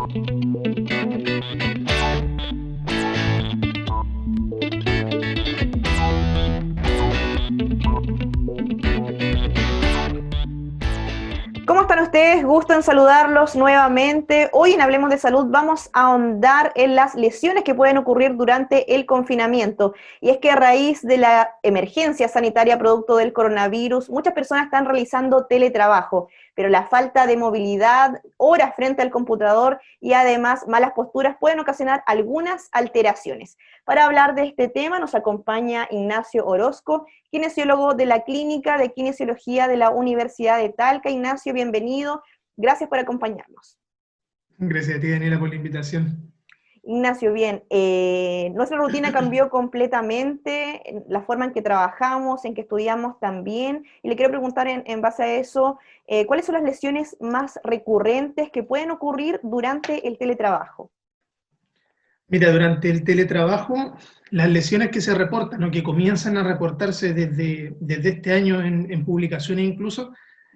¿Cómo están ustedes? Gusto en saludarlos nuevamente. Hoy en Hablemos de Salud vamos a ahondar en las lesiones que pueden ocurrir durante el confinamiento. Y es que a raíz de la emergencia sanitaria producto del coronavirus, muchas personas están realizando teletrabajo, pero la falta de movilidad, horas frente al computador y además malas posturas pueden ocasionar algunas alteraciones. Para hablar de este tema nos acompaña Ignacio Orozco, kinesiólogo de la Clínica de Kinesiología de la Universidad de Talca. Ignacio, bienvenido. Gracias por acompañarnos. Gracias a ti, Daniela, por la invitación. Ignacio, bien, nuestra rutina cambió completamente, la forma en que trabajamos, en que estudiamos también, y le quiero preguntar en base a eso, ¿cuáles son las lesiones más recurrentes que pueden ocurrir durante el teletrabajo? Mira, durante el teletrabajo, las lesiones que se reportan o que comienzan a reportarse desde este año en publicaciones incluso,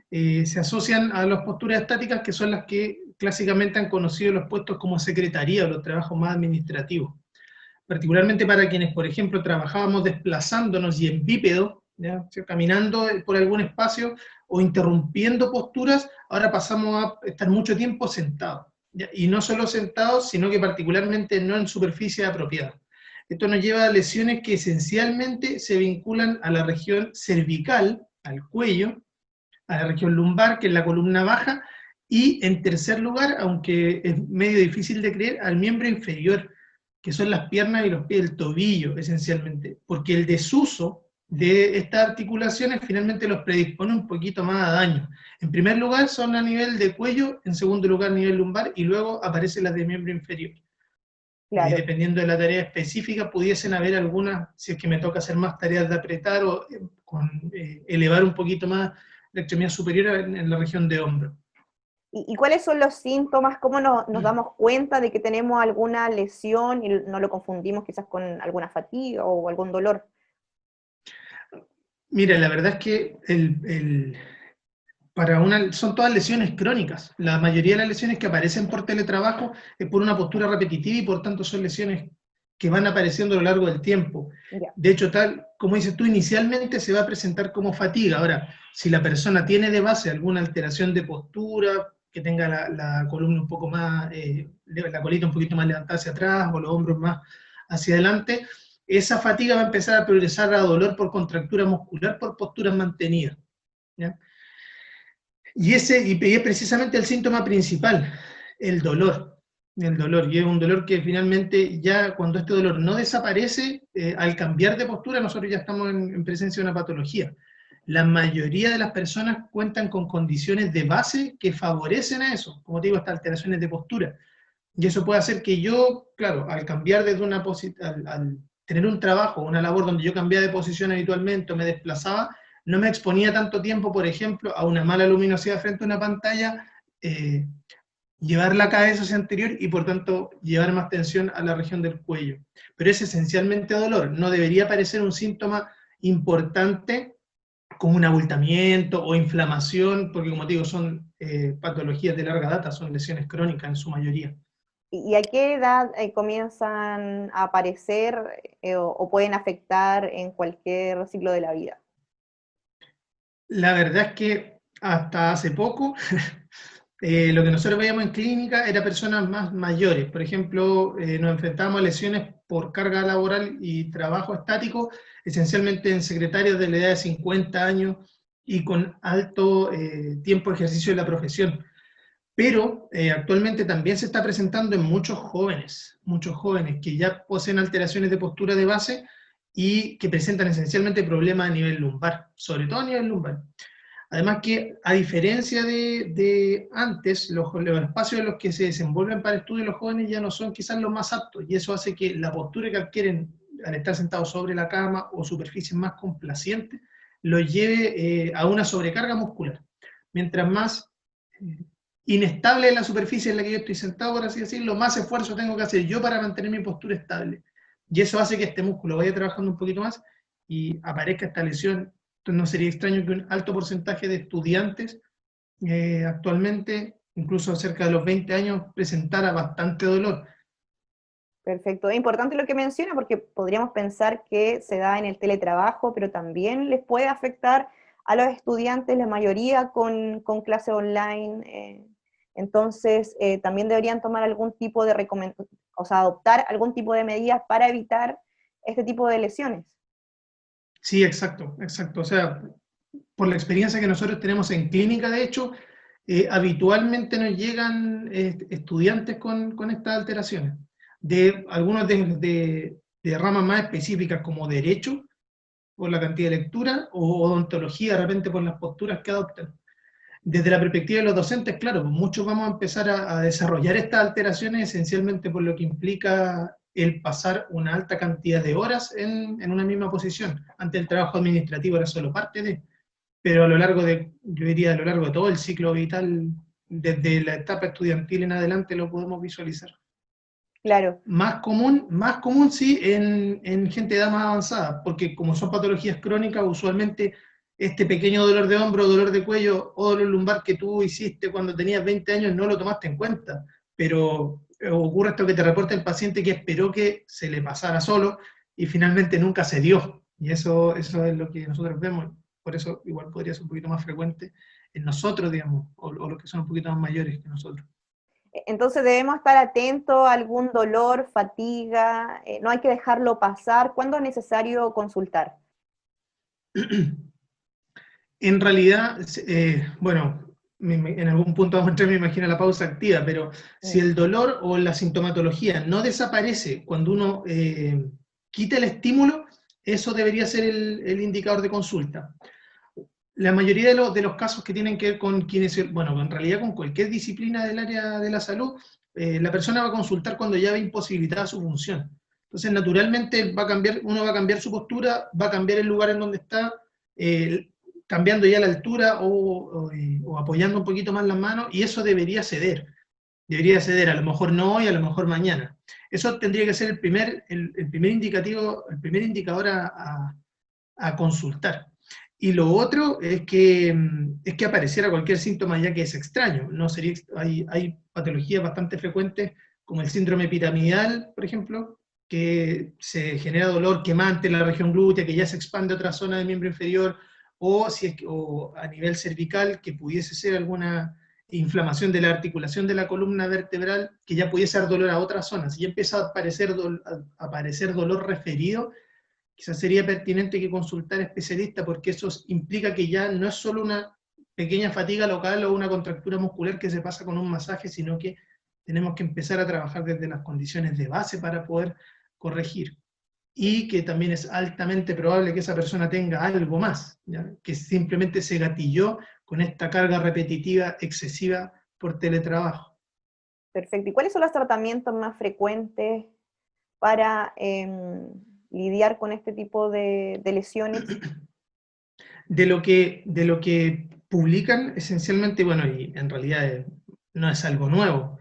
se asocian a las posturas estáticas, que son las que clásicamente han conocido los puestos como secretaría o los trabajos más administrativos. Particularmente para quienes, por ejemplo, trabajábamos desplazándonos y en bípedo, ¿ya? O sea, caminando por algún espacio o interrumpiendo posturas, ahora pasamos a estar mucho tiempo sentados. ¿Ya? Y no solo sentados, sino que particularmente no en superficie apropiada. Esto nos lleva a lesiones que esencialmente se vinculan a la región cervical, al cuello, a la región lumbar, que es la columna baja, y en tercer lugar, aunque es medio difícil de creer, al miembro inferior, que son las piernas y los pies, el tobillo, esencialmente, porque el desuso de estas articulaciones finalmente los predispone un poquito más a daño. En primer lugar son a nivel de cuello, en segundo lugar a nivel lumbar, y luego aparecen las de miembro inferior. Y Claro. dependiendo de la tarea específica, pudiesen haber algunas, si es que me toca hacer más tareas de apretar o elevar un poquito más la extremidad superior en la región de hombro. ¿Y cuáles son los síntomas? ¿Cómo nos damos cuenta de que tenemos alguna lesión y no lo confundimos quizás con alguna fatiga o algún dolor? Mira, la verdad es que son todas lesiones crónicas. La mayoría de las lesiones que aparecen por teletrabajo es por una postura repetitiva y por tanto son lesiones que van apareciendo a lo largo del tiempo. Ya. De hecho, tal como dices tú, inicialmente se va a presentar como fatiga. Ahora, si la persona tiene de base alguna alteración de postura, que tenga la columna un poco más, la colita un poquito más levantada hacia atrás o los hombros más hacia adelante, esa fatiga va a empezar a progresar a dolor por contractura muscular por posturas mantenidas. ¿Ya? Y es precisamente el síntoma principal, el dolor. El dolor, y es un dolor que finalmente ya cuando este dolor no desaparece, al cambiar de postura nosotros ya estamos en presencia de una patología. La mayoría de las personas cuentan con condiciones de base que favorecen a eso, como te digo, estas alteraciones de postura. Y eso puede hacer que yo, claro, al cambiar desde una posición, al tener un trabajo, una labor donde yo cambiaba de posición habitualmente o me desplazaba, no me exponía tanto tiempo, por ejemplo, a una mala luminosidad frente a una pantalla, eh, llevar la cabeza hacia anterior y por tanto llevar más tensión a la región del cuello. Pero es esencialmente dolor, no debería parecer un síntoma importante como un abultamiento o inflamación, porque como te digo, son patologías de larga data, son lesiones crónicas en su mayoría. ¿Y a qué edad comienzan a aparecer o pueden afectar en cualquier ciclo de la vida? La verdad es que hasta hace poco lo que nosotros veíamos en clínica era personas más mayores. Por ejemplo, nos enfrentábamos a lesiones por carga laboral y trabajo estático, esencialmente en secretarios de la edad de 50 años y con alto tiempo de ejercicio de la profesión. Pero actualmente también se está presentando en muchos jóvenes que ya poseen alteraciones de postura de base y que presentan esencialmente problemas a nivel lumbar, sobre todo a nivel lumbar. Además que, a diferencia de antes, los espacios en los que se desenvuelven para estudio los jóvenes ya no son quizás los más aptos, y eso hace que la postura que adquieren al estar sentados sobre la cama o superficies más complacientes los lleve a una sobrecarga muscular. Mientras más inestable es la superficie en la que yo estoy sentado, por así decirlo, más esfuerzo tengo que hacer yo para mantener mi postura estable. Y eso hace que este músculo vaya trabajando un poquito más y aparezca esta lesión. Entonces no sería extraño que un alto porcentaje de estudiantes actualmente incluso cerca de los 20 años, presentara bastante dolor. Perfecto. Es importante lo que menciona porque podríamos pensar que se da en el teletrabajo, pero también les puede afectar a los estudiantes, la mayoría con clase online. Entonces, también deberían tomar algún tipo de recomendación, o sea, adoptar algún tipo de medidas para evitar este tipo de lesiones. Sí, exacto, exacto. O sea, por la experiencia que nosotros tenemos en clínica, de hecho, habitualmente nos llegan estudiantes con estas alteraciones, de algunos de ramas más específicas como derecho, por la cantidad de lectura, o odontología, de repente por las posturas que adoptan. Desde la perspectiva de los docentes, claro, pues muchos vamos a empezar a desarrollar estas alteraciones esencialmente por lo que implica el pasar una alta cantidad de horas en una misma posición. Antes el trabajo administrativo era solo parte de, pero a lo largo de, yo diría a lo largo de todo el ciclo vital, desde la etapa estudiantil en adelante lo podemos visualizar. Claro. Más común sí en gente de edad más avanzada, porque como son patologías crónicas, usualmente este pequeño dolor de hombro, dolor de cuello o dolor lumbar que tú hiciste cuando tenías 20 años no lo tomaste en cuenta, pero ocurre esto que te reporta el paciente que esperó que se le pasara solo y finalmente nunca se dio. Y eso es lo que nosotros vemos, por eso igual podría ser un poquito más frecuente en nosotros, digamos, o los que son un poquito más mayores que nosotros. Entonces debemos estar atentos a algún dolor, fatiga, no hay que dejarlo pasar. ¿Cuándo es necesario consultar? En realidad, bueno, en algún punto vamos a entrar, me imagino, a la pausa activa, pero si Mm. el dolor o la sintomatología no desaparece cuando uno quita el estímulo, eso debería ser el indicador de consulta. La mayoría de los casos que tienen que ver con quienes, bueno, en realidad con cualquier disciplina del área de la salud, la persona va a consultar cuando ya ve imposibilitada su función. Entonces, naturalmente, uno va a cambiar su postura, va a cambiar el lugar en donde está, eh, cambiando ya la altura o apoyando un poquito más las manos, y eso debería ceder, a lo mejor no hoy, a lo mejor mañana. Eso tendría que ser el primer indicativo, el primer indicador a consultar. Y lo otro es que apareciera cualquier síntoma ya que es extraño. No sería, hay patologías bastante frecuentes como el síndrome piramidal, por ejemplo, que se genera dolor quemante en la región glútea, que ya se expande a otra zona del miembro inferior, o, si es, o a nivel cervical, que pudiese ser alguna inflamación de la articulación de la columna vertebral, que ya pudiese dar dolor a otras zonas. Si ya empieza a aparecer dolor referido, quizás sería pertinente que consultar especialista porque eso implica que ya no es solo una pequeña fatiga local o una contractura muscular que se pasa con un masaje, sino que tenemos que empezar a trabajar desde las condiciones de base para poder corregir. Y que también es altamente probable que esa persona tenga algo más, ¿ya? Que simplemente se gatilló con esta carga repetitiva excesiva por teletrabajo. Perfecto. ¿Y cuáles son los tratamientos más frecuentes para lidiar con este tipo de lesiones? De lo que publican, esencialmente, bueno, y en realidad no es algo nuevo,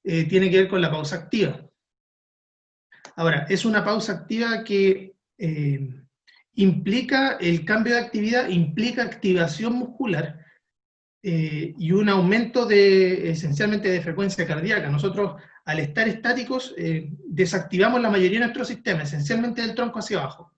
tiene que ver con la pausa activa. Ahora, es una pausa activa que implica el cambio de actividad, implica activación muscular y un aumento esencialmente de frecuencia cardíaca. Nosotros, al estar estáticos, desactivamos la mayoría de nuestro sistema, esencialmente del tronco hacia abajo.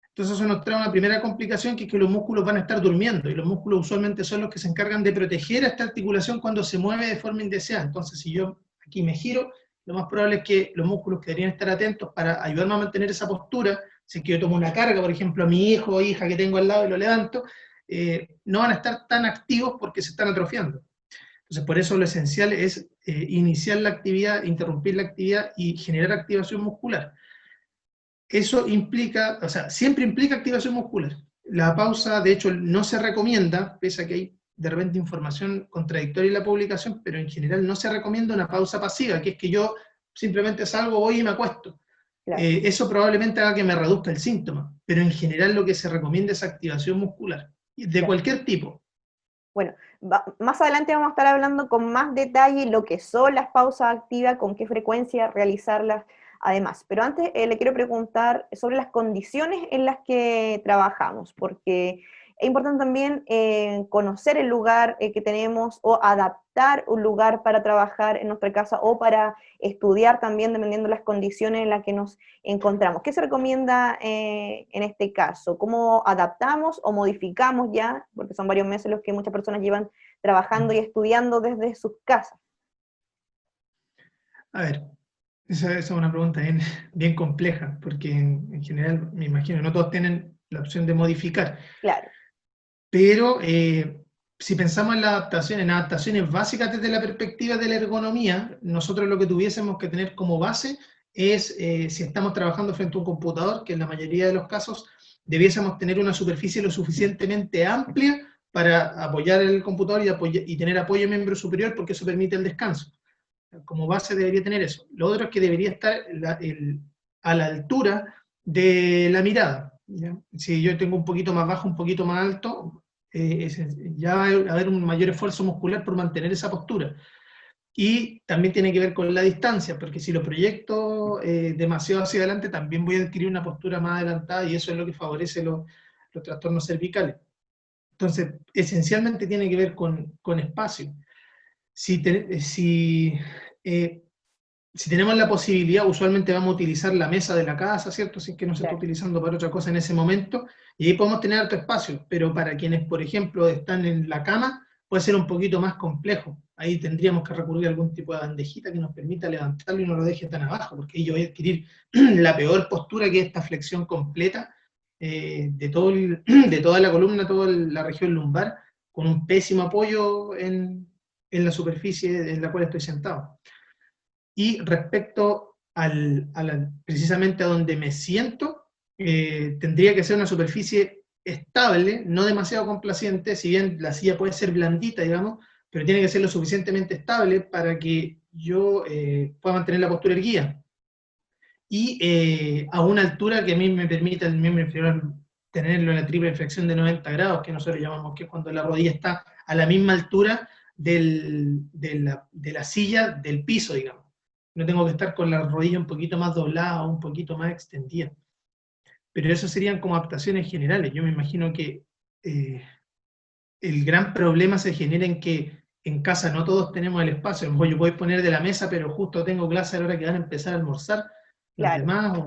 Entonces eso nos trae una primera complicación, que es que los músculos van a estar durmiendo, y los músculos usualmente son los que se encargan de proteger a esta articulación cuando se mueve de forma indeseada. Entonces si yo aquí me giro, lo más probable es que los músculos que deberían estar atentos para ayudarme a mantener esa postura, si es que yo tomo una carga, por ejemplo, a mi hijo o hija que tengo al lado y lo levanto, no van a estar tan activos porque se están atrofiando. Entonces por eso lo esencial es iniciar la actividad, interrumpir la actividad y generar activación muscular. Eso implica, o sea, siempre implica activación muscular. La pausa, de hecho, no se recomienda, pese a que hay de repente información contradictoria en la publicación, pero en general no se recomienda una pausa pasiva, que es que yo simplemente salgo, voy y me acuesto. Claro. Eso probablemente haga que me reduzca el síntoma, pero en general lo que se recomienda es activación muscular, de Claro. cualquier tipo. Bueno, más adelante vamos a estar hablando con más detalle lo que son las pausas activas, con qué frecuencia realizarlas además. Pero antes le quiero preguntar sobre las condiciones en las que trabajamos, porque Es importante también conocer el lugar que tenemos o adaptar un lugar para trabajar en nuestra casa o para estudiar también, dependiendo de las condiciones en las que nos encontramos. ¿Qué se recomienda en este caso? ¿Cómo adaptamos o modificamos ya? Porque son varios meses los que muchas personas llevan trabajando y estudiando desde sus casas. A ver, esa es una pregunta bien compleja, porque en general, me imagino, no todos tienen la opción de modificar. Claro. Pero si pensamos en adaptaciones básicas desde la perspectiva de la ergonomía, nosotros lo que tuviésemos que tener como base es, si estamos trabajando frente a un computador, que en la mayoría de los casos debiésemos tener una superficie lo suficientemente amplia para apoyar el computador y tener apoyo en miembro superior, porque eso permite el descanso. Como base debería tener eso. Lo otro es que debería estar a la altura de la mirada, ¿ya? Si yo tengo un poquito más bajo, un poquito más alto, ya va a haber un mayor esfuerzo muscular por mantener esa postura. Y también tiene que ver con la distancia, porque si lo proyecto demasiado hacia adelante, también voy a adquirir una postura más adelantada y eso es lo que favorece los trastornos cervicales. Entonces, esencialmente tiene que ver con espacio. Si tenemos la posibilidad, usualmente vamos a utilizar la mesa de la casa, ¿cierto? Si es que no se está utilizando para otra cosa en ese momento, y ahí podemos tener alto espacio, pero para quienes, por ejemplo, están en la cama, puede ser un poquito más complejo. Ahí tendríamos que recurrir a algún tipo de bandejita que nos permita levantarlo y no lo deje tan abajo, porque ahí yo voy a adquirir la peor postura, que es esta flexión completa de toda la columna, toda la región lumbar, con un pésimo apoyo en la superficie en la cual estoy sentado. Y respecto precisamente a donde me siento, tendría que ser una superficie estable, no demasiado complaciente, si bien la silla puede ser blandita, digamos, pero tiene que ser lo suficientemente estable para que yo pueda mantener la postura erguida. Y a una altura que a mí me permita el miembro inferior tenerlo en la triple flexión de 90 grados, que nosotros llamamos, que es cuando la rodilla está a la misma altura de la silla del piso, digamos. No tengo que estar con la rodilla un poquito más doblada o un poquito más extendida. Pero eso serían como adaptaciones generales. Yo me imagino que el gran problema se genera en que en casa no todos tenemos el espacio. A lo mejor yo puedo poner de la mesa, pero justo tengo clase a la hora que van a empezar a almorzar los Claro. demás,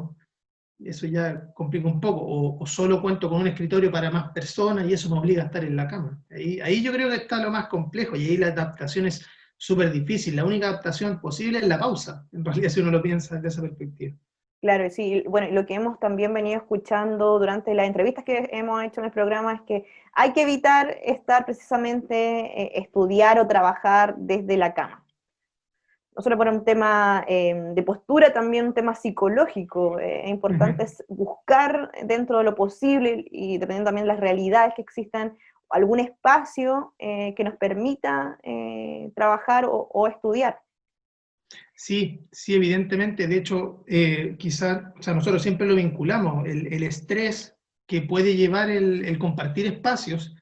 eso ya complica un poco, o solo cuento con un escritorio para más personas y eso me obliga a estar en la cama. Ahí yo creo que está lo más complejo, y ahí la adaptación es súper difícil. La única adaptación posible es la pausa, en realidad, si uno lo piensa desde esa perspectiva. Claro, sí, bueno, lo que hemos también venido escuchando durante las entrevistas que hemos hecho en el programa es que hay que evitar estar precisamente, estudiar o trabajar desde la cama. No solo por un tema de postura, también un tema psicológico. Es importante buscar dentro de lo posible, y dependiendo también de las realidades que existan, algún espacio que nos permita trabajar o estudiar. Sí, sí, evidentemente. De hecho, quizás, o sea, nosotros siempre lo vinculamos, el estrés que puede llevar el compartir espacios,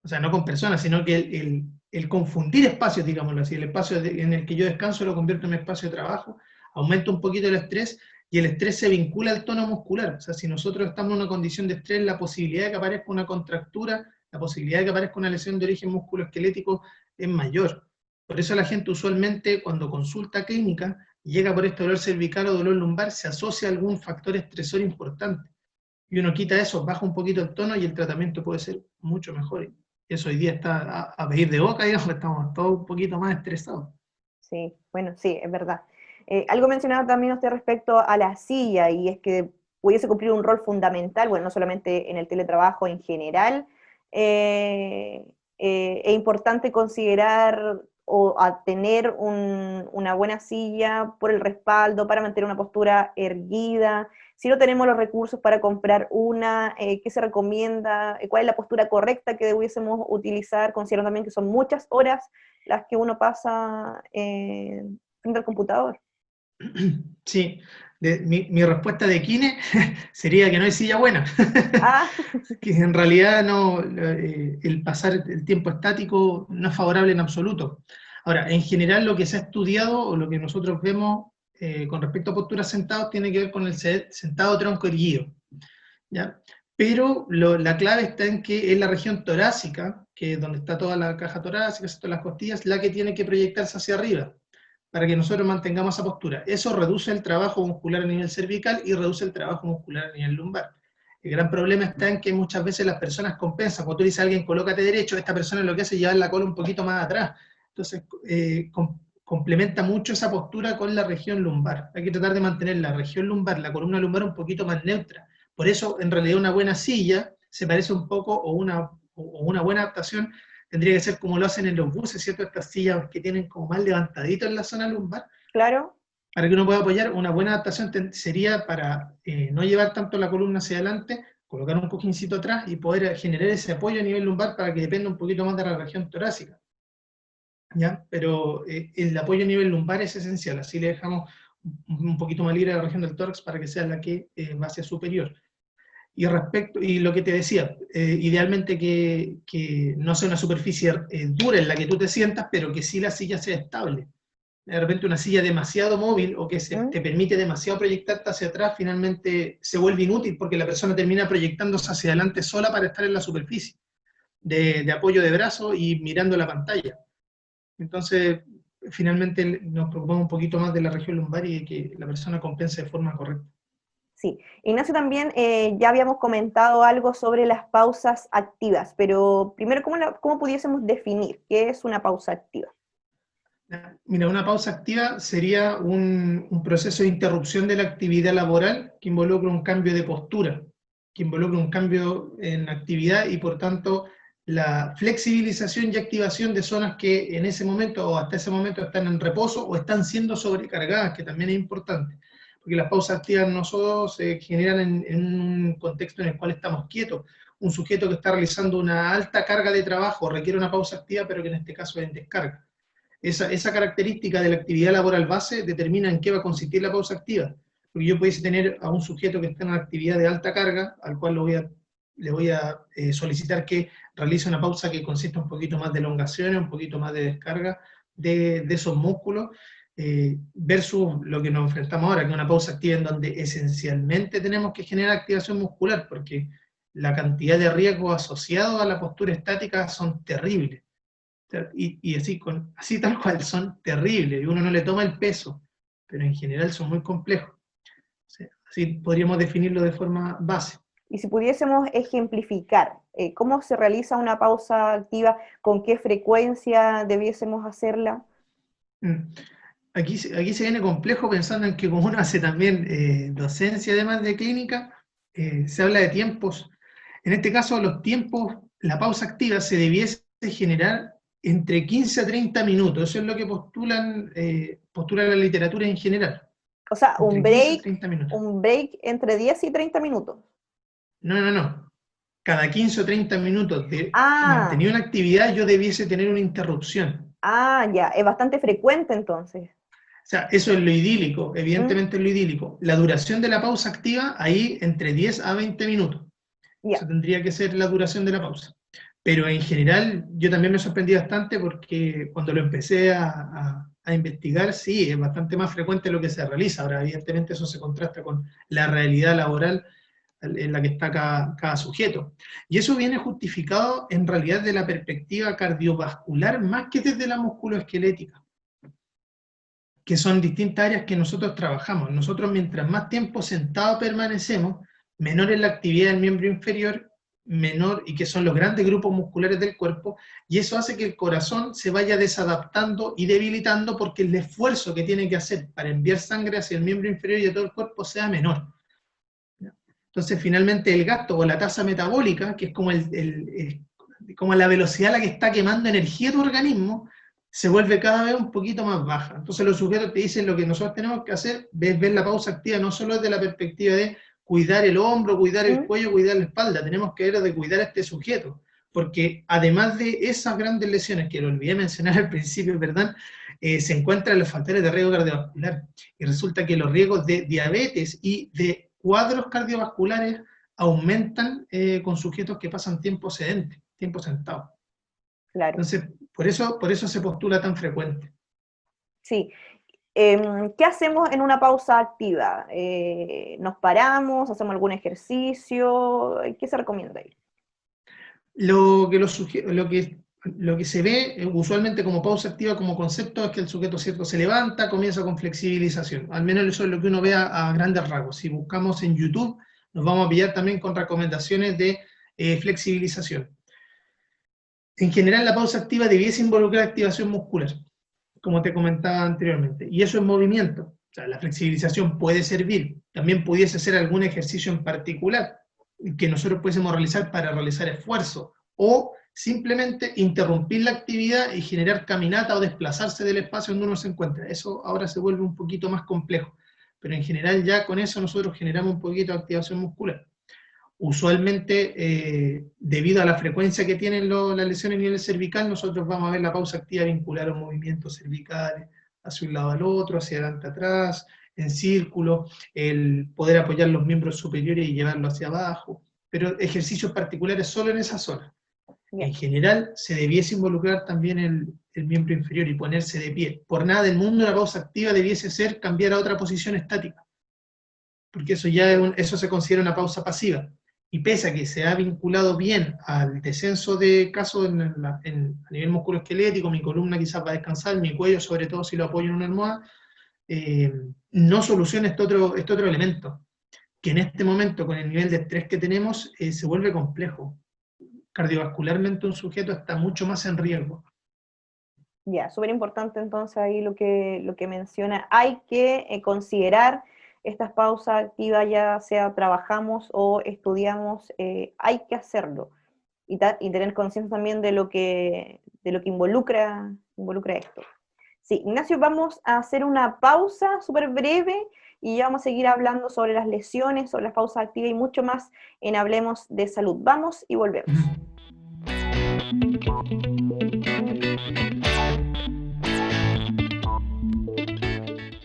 o sea, no con personas, sino que el confundir espacios, digámoslo así, el espacio en el que yo descanso lo convierto en mi espacio de trabajo, aumenta un poquito el estrés, y el estrés se vincula al tono muscular. O sea, si nosotros estamos en una condición de estrés, la posibilidad de que aparezca una contractura, la posibilidad de que aparezca una lesión de origen musculoesquelético es mayor. Por eso la gente usualmente, cuando consulta clínica y llega por este dolor cervical o dolor lumbar, se asocia a algún factor estresor importante. Y uno quita eso, baja un poquito el tono y el tratamiento puede ser mucho mejor. Y eso hoy día está a pedir de boca, digamos, estamos todos un poquito más estresados. Sí, bueno, sí, es verdad. Algo mencionaba también usted respecto a la silla, y es que pudiese cumplir un rol fundamental, bueno, no solamente en el teletrabajo en general. Es importante considerar o a tener una buena silla por el respaldo, para mantener una postura erguida. Si no tenemos los recursos para comprar una, ¿qué se recomienda? ¿Cuál es la postura correcta que debiésemos utilizar? Considerando también que son muchas horas las que uno pasa frente al computador. Sí, mi respuesta de Kine sería que no hay silla buena. Ah, Que en realidad no, el pasar el tiempo estático no es favorable en absoluto. Ahora, en general lo que se ha estudiado, o lo que nosotros vemos con respecto a posturas sentados, tiene que ver con el sentado tronco erguido, ¿ya? pero la clave está en que es la región torácica, que es donde está toda la caja torácica, todas las costillas, la que tiene que proyectarse hacia arriba, para que nosotros mantengamos esa postura. Eso reduce el trabajo muscular a nivel cervical y reduce el trabajo muscular a nivel lumbar. El gran problema está en que muchas veces las personas compensan. Cuando tú dices a alguien, colócate derecho, esta persona lo que hace es llevar la cola un poquito más atrás. Entonces, complementa mucho esa postura con la región lumbar. Hay que tratar de mantener la región lumbar, la columna lumbar un poquito más neutra. Por eso, en realidad, una buena silla se parece un poco, o una buena adaptación, tendría que ser como lo hacen en los buses, ¿cierto? Estas sillas que tienen como más levantadito en la zona lumbar. Claro. Para que uno pueda apoyar, una buena adaptación sería para no llevar tanto la columna hacia adelante, colocar un cojincito atrás y poder generar ese apoyo a nivel lumbar para que dependa un poquito más de la región torácica. ¿Ya? Pero el apoyo a nivel lumbar es esencial, así le dejamos un poquito más libre a la región del tórax para que sea la que va hacia superior. Y lo que te decía, idealmente que no sea una superficie dura en la que tú te sientas, pero que sí la silla sea estable. De repente una silla demasiado móvil o que te permite demasiado proyectarte hacia atrás, finalmente se vuelve inútil porque la persona termina proyectándose hacia adelante sola para estar en la superficie de apoyo de brazo y mirando la pantalla. Entonces, finalmente nos preocupamos un poquito más de la región lumbar y de que la persona compense de forma correcta. Sí, Ignacio, también ya habíamos comentado algo sobre las pausas activas, pero primero, ¿cómo pudiésemos definir qué es una pausa activa? Mira, una pausa activa sería un proceso de interrupción de la actividad laboral que involucra un cambio de postura, que involucra un cambio en actividad y por tanto la flexibilización y activación de zonas que en ese momento o hasta ese momento están en reposo o están siendo sobrecargadas, que también es importante, porque las pausas activas no solo se generan en un contexto en el cual estamos quietos. Un sujeto que está realizando una alta carga de trabajo requiere una pausa activa, pero que en este caso es en descarga. Esa característica de la actividad laboral base determina en qué va a consistir la pausa activa. Porque yo pudiese tener a un sujeto que está en una actividad de alta carga, al cual le voy a solicitar que realice una pausa que consista un poquito más de elongaciones, un poquito más de descarga de esos músculos, versus lo que nos enfrentamos ahora, que es una pausa activa en donde esencialmente tenemos que generar activación muscular, porque la cantidad de riesgos asociados a la postura estática son terribles. Y así tal cual, son terribles, y uno no le toma el peso, pero en general son muy complejos. Así podríamos definirlo de forma base. Y si pudiésemos ejemplificar, ¿cómo se realiza una pausa activa? ¿Con qué frecuencia debiésemos hacerla? Aquí se viene complejo pensando en que como uno hace también docencia además de clínica, se habla de tiempos. En este caso, los tiempos, la pausa activa se debiese generar entre 15 a 30 minutos. Eso es lo que postula la literatura en general. O sea, un break entre 10 y 30 minutos. No. Cada 15 o 30 minutos de mantenida una actividad yo debiese tener una interrupción. Ya, es bastante frecuente entonces. O sea, eso es lo idílico, evidentemente es lo idílico. La duración de la pausa activa, ahí entre 10 a 20 minutos. Eso tendría que ser la duración de la pausa. Pero en general, yo también me sorprendí bastante porque cuando lo empecé a investigar, sí, es bastante más frecuente lo que se realiza. Ahora, evidentemente, eso se contrasta con la realidad laboral en la que está cada sujeto. Y eso viene justificado en realidad de la perspectiva cardiovascular más que desde la musculoesquelética, que son distintas áreas que nosotros trabajamos. Nosotros, mientras más tiempo sentado permanecemos, menor es la actividad del miembro inferior, menor, y que son los grandes grupos musculares del cuerpo, y eso hace que el corazón se vaya desadaptando y debilitando porque el esfuerzo que tiene que hacer para enviar sangre hacia el miembro inferior y a todo el cuerpo sea menor. Entonces, finalmente, el gasto o la tasa metabólica, que es como, como la velocidad a la que está quemando energía tu organismo, se vuelve cada vez un poquito más baja. Entonces, los sujetos te dicen lo que nosotros tenemos que hacer, es ver la pausa activa no solo desde la perspectiva de cuidar el hombro, cuidar el cuello, cuidar la espalda, tenemos que ver de cuidar a este sujeto, porque además de esas grandes lesiones, que lo olvidé mencionar al principio, ¿verdad? Se encuentran los factores de riesgo cardiovascular, y resulta que los riesgos de diabetes y de cuadros cardiovasculares aumentan con sujetos que pasan tiempo sedente, tiempo sentado. Claro. Entonces, por eso se postula tan frecuente. Sí. ¿Qué hacemos en una pausa activa? ¿Nos paramos? ¿Hacemos algún ejercicio? ¿Qué se recomienda ahí? Lo que se ve usualmente como pausa activa como concepto es que el sujeto cierto se levanta, comienza con flexibilización. Al menos eso es lo que uno ve a grandes rasgos. Si buscamos en YouTube, nos vamos a pillar también con recomendaciones de flexibilización. En general, la pausa activa debiese involucrar activación muscular, como te comentaba anteriormente, y eso es movimiento. O sea, la flexibilización puede servir, también pudiese ser algún ejercicio en particular que nosotros pudiésemos realizar para realizar esfuerzo, o simplemente interrumpir la actividad y generar caminata o desplazarse del espacio donde uno se encuentra. Eso ahora se vuelve un poquito más complejo, pero en general ya con eso nosotros generamos un poquito de activación muscular. Usualmente, debido a la frecuencia que tienen las lesiones a nivel cervical, nosotros vamos a ver la pausa activa vincular a movimientos cervicales, hacia un lado al otro, hacia adelante atrás, en círculo, el poder apoyar los miembros superiores y llevarlo hacia abajo, pero ejercicios particulares solo en esa zona. En Bien. general, se debiese involucrar también el miembro inferior y ponerse de pie. Por nada del mundo la pausa activa debiese ser cambiar a otra posición estática, porque eso ya eso se considera una pausa pasiva. Y pese a que se ha vinculado bien al descenso de casos a nivel musculoesquelético, mi columna quizás va a descansar, mi cuello, sobre todo si lo apoyo en una almohada, no soluciona este otro elemento, que en este momento, con el nivel de estrés que tenemos, se vuelve complejo. Cardiovascularmente un sujeto está mucho más en riesgo. Ya, súper importante entonces ahí lo que menciona. Hay que considerar estas pausas activas, ya sea trabajamos o estudiamos, hay que hacerlo. Y tener conciencia también de lo que involucra esto. Sí, Ignacio, vamos a hacer una pausa súper breve y ya vamos a seguir hablando sobre las lesiones, sobre las pausas activas y mucho más en Hablemos de Salud. Vamos y volvemos.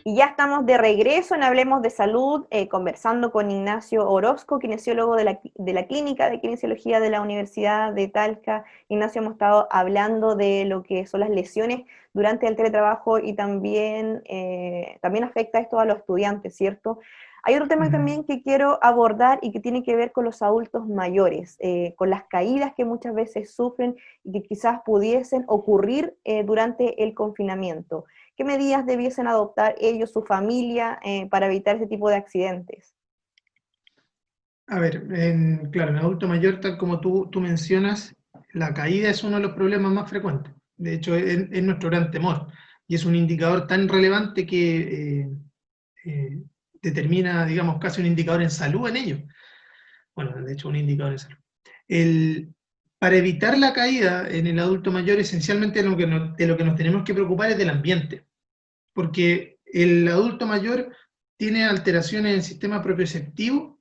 Y ya estamos de regreso en Hablemos de Salud, conversando con Ignacio Orozco, kinesiólogo de la Clínica de Kinesiología de la Universidad de Talca. Ignacio, hemos estado hablando de lo que son las lesiones durante el teletrabajo y también afecta esto a los estudiantes, ¿cierto? Hay otro tema también que quiero abordar y que tiene que ver con los adultos mayores, con las caídas que muchas veces sufren y que quizás pudiesen ocurrir durante el confinamiento. ¿Qué medidas debiesen adoptar ellos, su familia, para evitar ese tipo de accidentes? A ver, claro, en adulto mayor, tal como tú mencionas, la caída es uno de los problemas más frecuentes. De hecho, es nuestro gran temor. Y es un indicador tan relevante que determina, digamos, casi un indicador en salud en ello. Bueno, de hecho, un indicador en salud. Para evitar la caída en el adulto mayor, esencialmente de lo que nos tenemos que preocupar es del ambiente. Porque el adulto mayor tiene alteraciones en el sistema propioceptivo,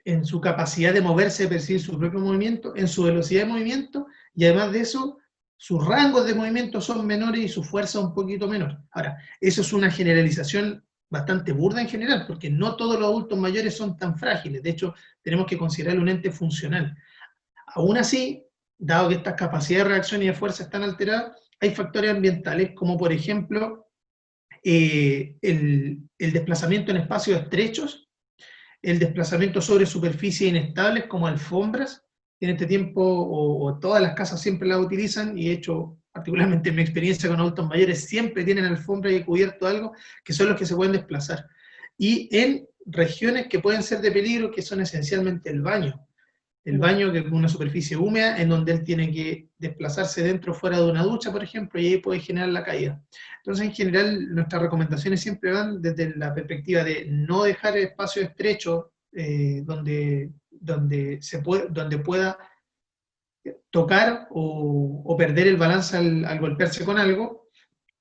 en su capacidad de moverse, de percibir su propio movimiento, en su velocidad de movimiento, y además de eso, sus rangos de movimiento son menores y su fuerza un poquito menor. Ahora, eso es una generalización bastante burda en general, porque no todos los adultos mayores son tan frágiles. De hecho, tenemos que considerarlo un ente funcional. Aún así, dado que estas capacidades de reacción y de fuerza están alteradas, hay factores ambientales como, por ejemplo, el desplazamiento en espacios estrechos, el desplazamiento sobre superficies inestables como alfombras, que en este tiempo o todas las casas siempre las utilizan, y de hecho, particularmente en mi experiencia con adultos mayores, siempre tienen alfombra y cubierto algo, que son los que se pueden desplazar. Y en regiones que pueden ser de peligro, que son esencialmente el baño. El baño, que es una superficie húmeda, en donde él tiene que desplazarse dentro o fuera de una ducha, por ejemplo, y ahí puede generar la caída. Entonces, en general, nuestras recomendaciones siempre van desde la perspectiva de no dejar espacios estrechos donde pueda tocar o perder el balance al golpearse con algo,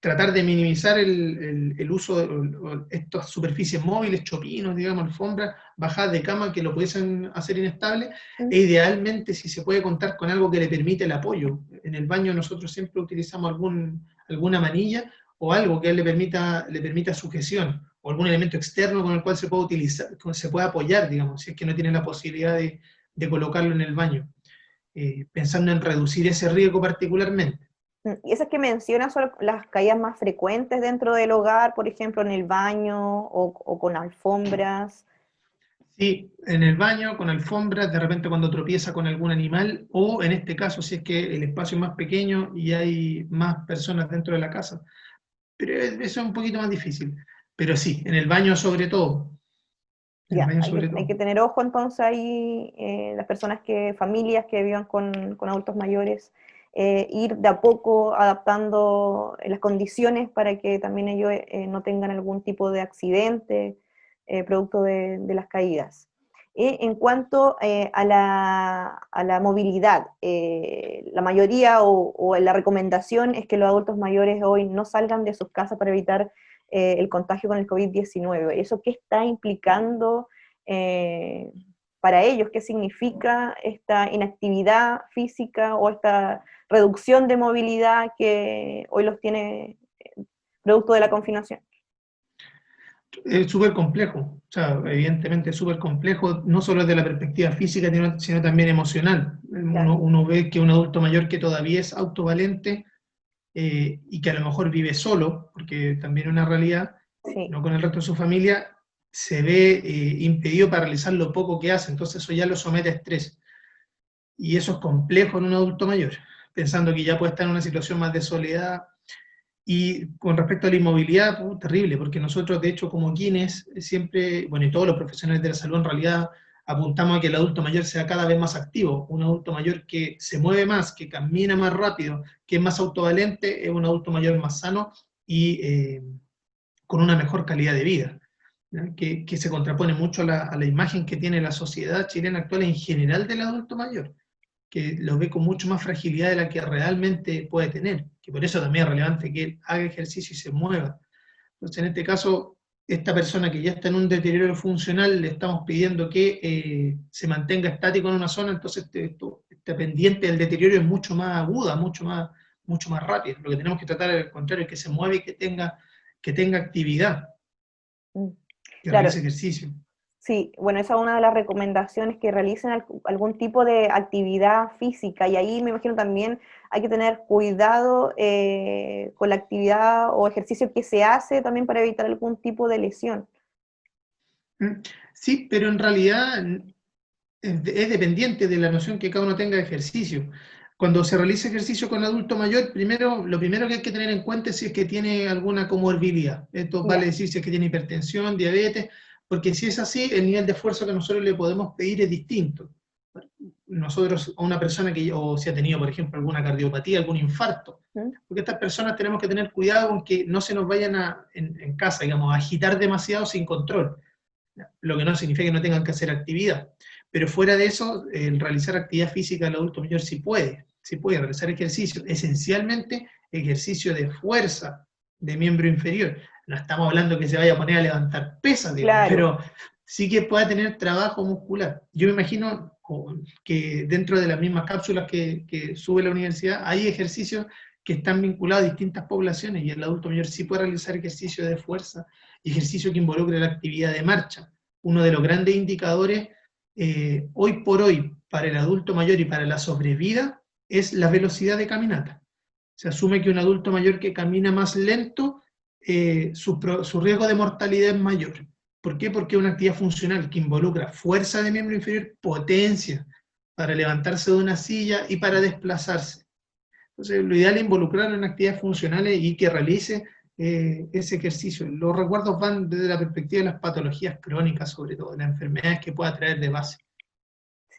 tratar de minimizar el uso de estas superficies móviles, chopinos, digamos, alfombras, bajadas de cama que lo pudiesen hacer inestable, e idealmente si se puede contar con algo que le permite el apoyo. En el baño nosotros siempre utilizamos alguna manilla o algo que le permita sujeción, o algún elemento externo con el cual se pueda utilizar, se pueda apoyar, digamos, si es que no tiene la posibilidad de colocarlo en el baño, pensando en reducir ese riesgo particularmente. ¿Y esas que mencionas son las caídas más frecuentes dentro del hogar, por ejemplo, en el baño o con alfombras? Sí, en el baño, con alfombras, de repente cuando tropieza con algún animal, o en este caso, si es que el espacio es más pequeño y hay más personas dentro de la casa. Pero eso es un poquito más difícil. Pero sí, en el baño sobre todo. En el Ya, baño hay sobre hay todo. que tener ojo entonces ahí, las personas familias que vivan con adultos mayores, ir de a poco adaptando las condiciones para que también ellos no tengan algún tipo de accidente producto de las caídas. En cuanto a la movilidad, la mayoría o la recomendación es que los adultos mayores hoy no salgan de sus casas para evitar el contagio con el COVID-19. ¿Eso qué está implicando eh, para ellos? ¿Qué significa esta inactividad física o esta reducción de movilidad que hoy los tiene producto de la confinación? Es súper complejo, o sea, evidentemente es súper complejo, no solo desde la perspectiva física, sino también emocional. Claro, Uno ve que un adulto mayor que todavía es autovalente y que a lo mejor vive solo, porque también es una realidad, sí, no con el resto de su familia, se ve impedido para realizar lo poco que hace, entonces eso ya lo somete a estrés. Y eso es complejo en un adulto mayor, pensando que ya puede estar en una situación más de soledad. Y con respecto a la inmovilidad, terrible, porque nosotros, de hecho, como quienes, siempre, bueno, y todos los profesionales de la salud en realidad, apuntamos a que el adulto mayor sea cada vez más activo. Un adulto mayor que se mueve más, que camina más rápido, que es más autovalente, es un adulto mayor más sano y con una mejor calidad de vida, ¿ya? Que se contrapone mucho a la imagen que tiene la sociedad chilena actual en general del adulto mayor, que lo ve con mucho más fragilidad de la que realmente puede tener, que por eso también es relevante que él haga ejercicio y se mueva. Entonces, en este caso, esta persona que ya está en un deterioro funcional, le estamos pidiendo que se mantenga estático en una zona, entonces esta pendiente del deterioro es mucho más aguda, mucho más rápida. Lo que tenemos que tratar, al contrario, es que se mueva y que tenga actividad, mm, que claro. realice ejercicio. Sí, bueno, esa es una de las recomendaciones, que realicen algún tipo de actividad física, y ahí me imagino también hay que tener cuidado con la actividad o ejercicio que se hace también para evitar algún tipo de lesión. ¿Mm? Sí, pero en realidad es dependiente de la noción que cada uno tenga de ejercicio. Cuando se realiza ejercicio con adulto mayor, lo primero que hay que tener en cuenta es si es que tiene alguna comorbilidad. Esto vale Ya, decir si es que tiene hipertensión, diabetes, porque si es así, el nivel de esfuerzo que nosotros le podemos pedir es distinto. Nosotros, a una persona que, o si ha tenido, por ejemplo, alguna cardiopatía, algún infarto, ¿mm? porque estas personas tenemos que tener cuidado con que no se nos vayan en casa, digamos, a agitar demasiado sin control, lo que no significa que no tengan que hacer actividad. Pero fuera de eso, el realizar actividad física el adulto mayor sí puede realizar ejercicio, esencialmente ejercicio de fuerza de miembro inferior. No estamos hablando que se vaya a poner a levantar pesas, digamos, Claro, pero sí que pueda tener trabajo muscular. Yo me imagino que dentro de las mismas cápsulas que sube la universidad hay ejercicios que están vinculados a distintas poblaciones y el adulto mayor sí puede realizar ejercicio de fuerza, ejercicio que involucre la actividad de marcha. Uno de los grandes indicadores hoy por hoy para el adulto mayor y para la sobrevida es la velocidad de caminata. Se asume que un adulto mayor que camina más lento, su riesgo de mortalidad es mayor. ¿Por qué? Porque es una actividad funcional que involucra fuerza de miembro inferior, potencia para levantarse de una silla y para desplazarse. Entonces, lo ideal es involucrarlo en actividades funcionales y que realice ese ejercicio. Los recuerdos van desde la perspectiva de las patologías crónicas, sobre todo, de las enfermedades que pueda traer de base.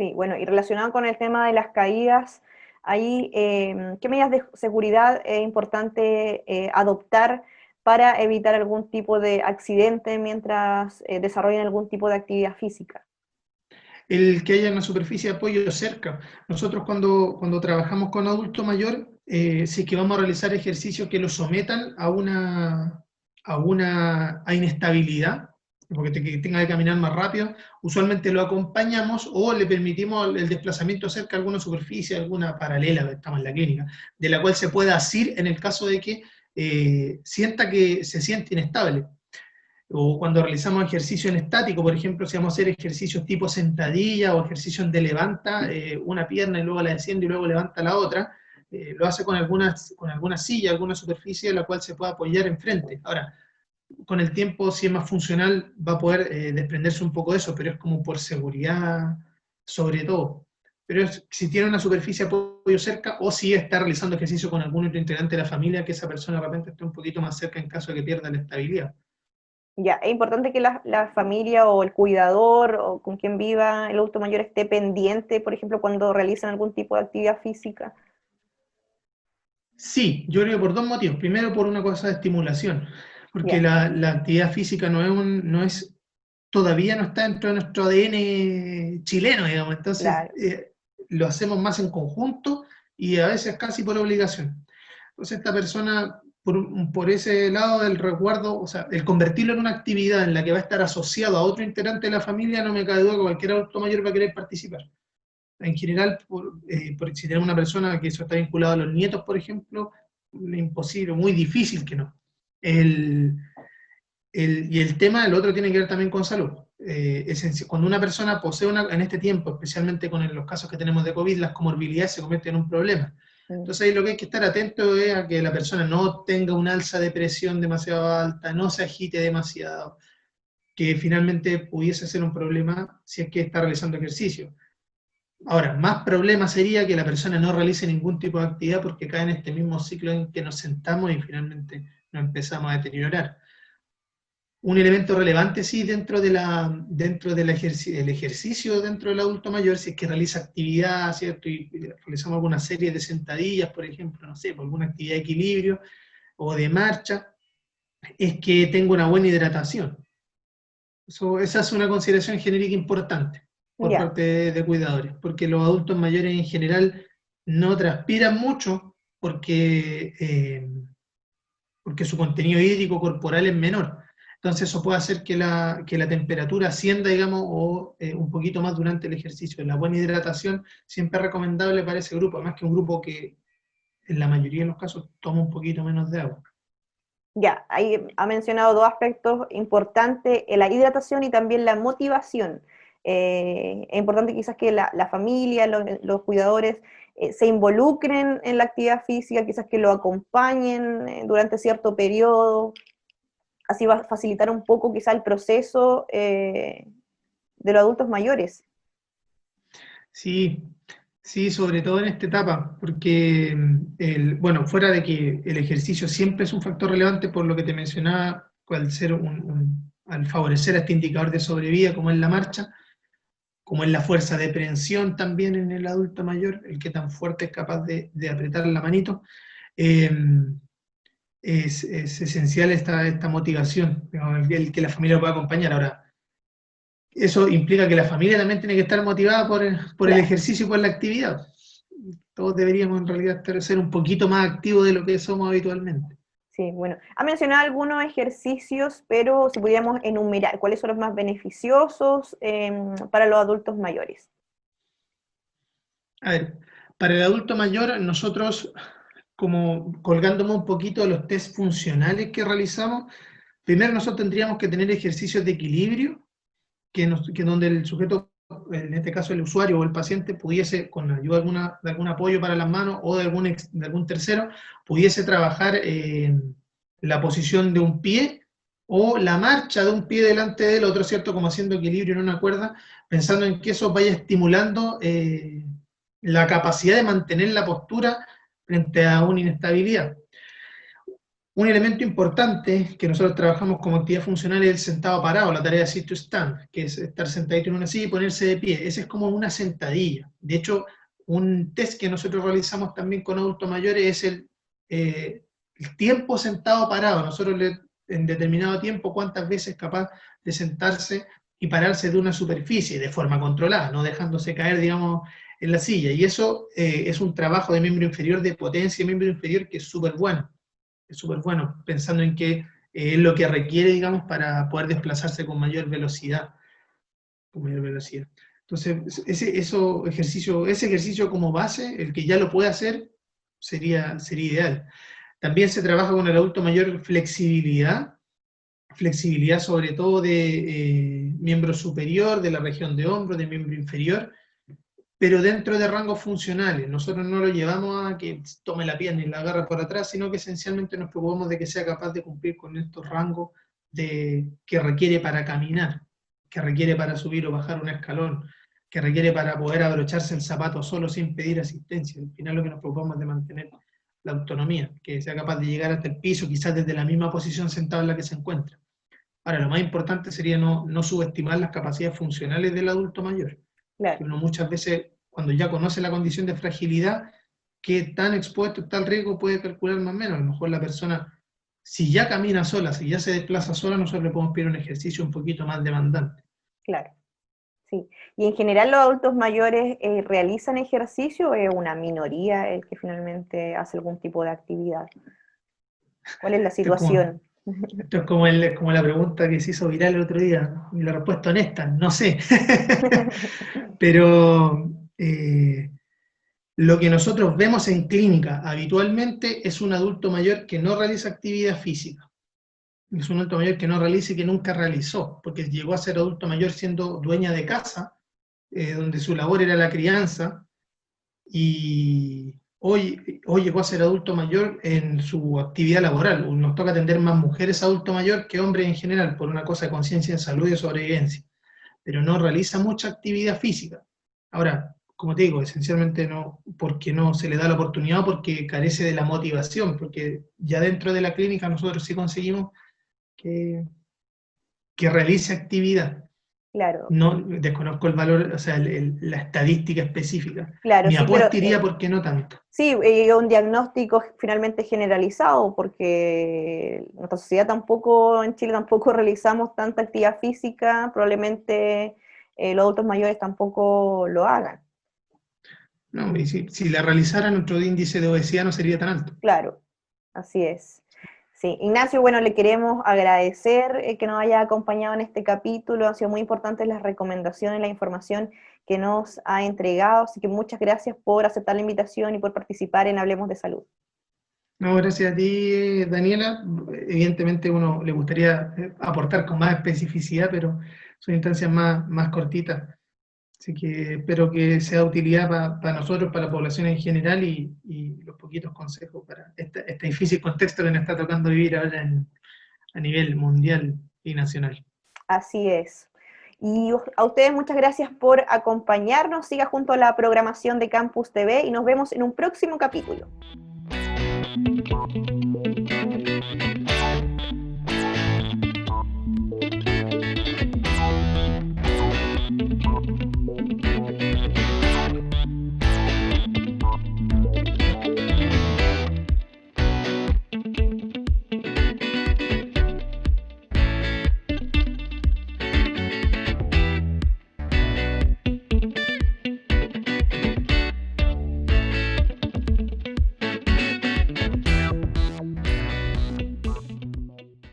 sí, bueno, y relacionado con el tema de las caídas, ahí, ¿qué medidas de seguridad es importante adoptar para evitar algún tipo de accidente mientras desarrollan algún tipo de actividad física? El que haya una superficie de apoyo cerca. Nosotros cuando trabajamos con adulto mayor, si es que vamos a realizar ejercicios que lo sometan a inestabilidad, porque que tenga que caminar más rápido, usualmente lo acompañamos o le permitimos el desplazamiento cerca de alguna superficie, alguna paralela, estamos en la clínica, de la cual se pueda asir en el caso de que sienta que se siente inestable. O cuando realizamos ejercicio en estático, por ejemplo, si vamos a hacer ejercicios tipo sentadilla o ejercicio donde levanta una pierna y luego la desciende y luego levanta la otra, lo hace con alguna silla, alguna superficie a la cual se pueda apoyar enfrente. Ahora, con el tiempo, si es más funcional, va a poder desprenderse un poco de eso, pero es como por seguridad sobre todo. Pero si tiene una superficie de apoyo cerca, o si está realizando ejercicio con algún otro integrante de la familia, que esa persona de repente esté un poquito más cerca en caso de que pierda la estabilidad. Ya, es importante que la familia o el cuidador o con quien viva el adulto mayor esté pendiente, por ejemplo, cuando realizan algún tipo de actividad física. Sí, yo creo que por dos motivos. Primero, por una cosa de estimulación, porque Ya, la actividad física todavía no está dentro de nuestro ADN chileno, digamos. Entonces, claro. lo hacemos más en conjunto y a veces casi por obligación. Entonces, esta persona, por ese lado del resguardo, o sea, el convertirlo en una actividad en la que va a estar asociado a otro integrante de la familia, no me cabe duda que cualquier adulto mayor va a querer participar. En general, si tenemos una persona que eso está vinculado a los nietos, por ejemplo, imposible, muy difícil que no. El, y el tema, el otro tiene que ver también con salud. Cuando una persona posee en este tiempo, especialmente con los casos que tenemos de COVID, las comorbilidades se convierten en un problema. Mm. Entonces ahí lo que hay que estar atento es a que la persona no tenga un alza de presión demasiado alta, no se agite demasiado, que finalmente pudiese ser un problema si es que está realizando ejercicio. Ahora, más problema sería que la persona no realice ningún tipo de actividad porque cae en este mismo ciclo en que nos sentamos y finalmente nos empezamos a deteriorar. Un elemento relevante, sí, dentro del ejercicio dentro del adulto mayor, si es que realiza actividad, ¿cierto? Y realizamos alguna serie de sentadillas, por ejemplo, no sé, por alguna actividad de equilibrio o de marcha, es que tenga una buena hidratación. Esa es una consideración genérica importante por Ya, parte de cuidadores, porque los adultos mayores en general no transpiran mucho porque su contenido hídrico corporal es menor. Entonces eso puede hacer que la temperatura ascienda, digamos, o un poquito más durante el ejercicio. La buena hidratación siempre es recomendable para ese grupo, además que un grupo que en la mayoría de los casos toma un poquito menos de agua. ya, ahí ha mencionado dos aspectos importantes, la hidratación y también la motivación. Es importante quizás que la familia, los cuidadores se involucren en la actividad física, quizás que lo acompañen durante cierto periodo, así va a facilitar un poco quizás el proceso de los adultos mayores. Sí, sí, sobre todo en esta etapa, porque bueno, fuera de que el ejercicio siempre es un factor relevante por lo que te mencionaba, al favorecer a este indicador de sobrevida como es la marcha, como es la fuerza de prehensión también en el adulto mayor, el que tan fuerte es capaz de apretar la manito, eh, es esencial esta motivación, digamos, el que la familia lo pueda acompañar. Ahora, eso implica que la familia también tiene que estar motivada por el Claro. ejercicio y por la actividad. Todos deberíamos en realidad ser un poquito más activos de lo que somos habitualmente. Sí, bueno, ha mencionado algunos ejercicios, pero si pudiéramos enumerar cuáles son los más beneficiosos para los adultos mayores. A ver, para el adulto mayor, nosotros, como colgándome un poquito de los test funcionales que realizamos, primero nosotros tendríamos que tener ejercicios de equilibrio, que donde el sujeto, en este caso el usuario o el paciente, pudiese, con la ayuda de algún apoyo para las manos o de algún tercero, pudiese trabajar la posición de un pie o la marcha de un pie delante del otro, ¿cierto? Como haciendo equilibrio en una cuerda, pensando en que eso vaya estimulando la capacidad de mantener la postura frente a una inestabilidad. Un elemento importante que nosotros trabajamos como actividad funcional es el sentado parado, la tarea sit to stand, que es estar sentadito en una silla y ponerse de pie. Ese es como una sentadilla. De hecho, un test que nosotros realizamos también con adultos mayores es el tiempo sentado parado. En determinado tiempo, cuántas veces es capaz de sentarse y pararse de una superficie de forma controlada, no dejándose caer, digamos, en la silla. Y eso es un trabajo de miembro inferior, de potencia de miembro inferior, que es súper bueno, pensando en que es lo que requiere, digamos, para poder desplazarse con mayor velocidad. Con mayor velocidad. Entonces, ese ejercicio como base, el que ya lo puede hacer, sería ideal. También se trabaja con el adulto mayor flexibilidad sobre todo de miembro superior, de la región de hombro, de miembro inferior, pero dentro de rangos funcionales. Nosotros no lo llevamos a que tome la pierna y la agarre por atrás, sino que esencialmente nos preocupamos de que sea capaz de cumplir con estos rangos que requiere para caminar, que requiere para subir o bajar un escalón, que requiere para poder abrocharse el zapato solo sin pedir asistencia. Al final lo que nos preocupamos es de mantener la autonomía, que sea capaz de llegar hasta el piso, quizás desde la misma posición sentado en la que se encuentra. Ahora, lo más importante sería no subestimar las capacidades funcionales del adulto mayor. Claro. Que uno muchas veces, cuando ya conoce la condición de fragilidad, qué tan expuesto está al riesgo puede calcular más o menos. A lo mejor la persona, si ya camina sola, si ya se desplaza sola, nosotros le podemos pedir un ejercicio un poquito más demandante. Claro, sí. Y en general los adultos mayores realizan ejercicio o es una minoría el que finalmente hace algún tipo de actividad. ¿Cuál es la situación? Esto es como la pregunta que se hizo viral el otro día, ¿no? Y la respuesta honesta, no sé. Pero lo que nosotros vemos en clínica habitualmente es un adulto mayor que no realiza actividad física. Es un adulto mayor que no realiza y que nunca realizó, porque llegó a ser adulto mayor siendo dueña de casa, donde su labor era la crianza, y hoy llegó a ser adulto mayor en su actividad laboral. Nos toca atender más mujeres adulto mayor que hombres en general, por una cosa de conciencia en salud y de sobrevivencia, pero no realiza mucha actividad física. Ahora, como te digo, esencialmente no, porque no se le da la oportunidad, porque carece de la motivación, porque ya dentro de la clínica nosotros sí conseguimos que realice actividad. Claro. No desconozco el valor, o sea, la estadística específica. Claro, Mi sí, apuesta pero iría porque no tanto. sí, un diagnóstico finalmente generalizado, porque nuestra sociedad tampoco, en Chile tampoco realizamos tanta actividad física, probablemente los adultos mayores tampoco lo hagan. No, y si la realizara, nuestro índice de obesidad no sería tan alto. Claro, así es. Sí, Ignacio, bueno, le queremos agradecer que nos haya acompañado en este capítulo. Han sido muy importantes las recomendaciones, la información que nos ha entregado, así que muchas gracias por aceptar la invitación y por participar en Hablemos de Salud. No, gracias a ti, Daniela. Evidentemente uno le gustaría aportar con más especificidad, pero son instancias más cortitas. Así que espero que sea de utilidad para nosotros, para la población en general y los poquitos consejos para este difícil contexto que nos está tocando vivir ahora a nivel mundial y nacional. Así es. Y a ustedes muchas gracias por acompañarnos. Siga junto a la programación de Campus TV y nos vemos en un próximo capítulo.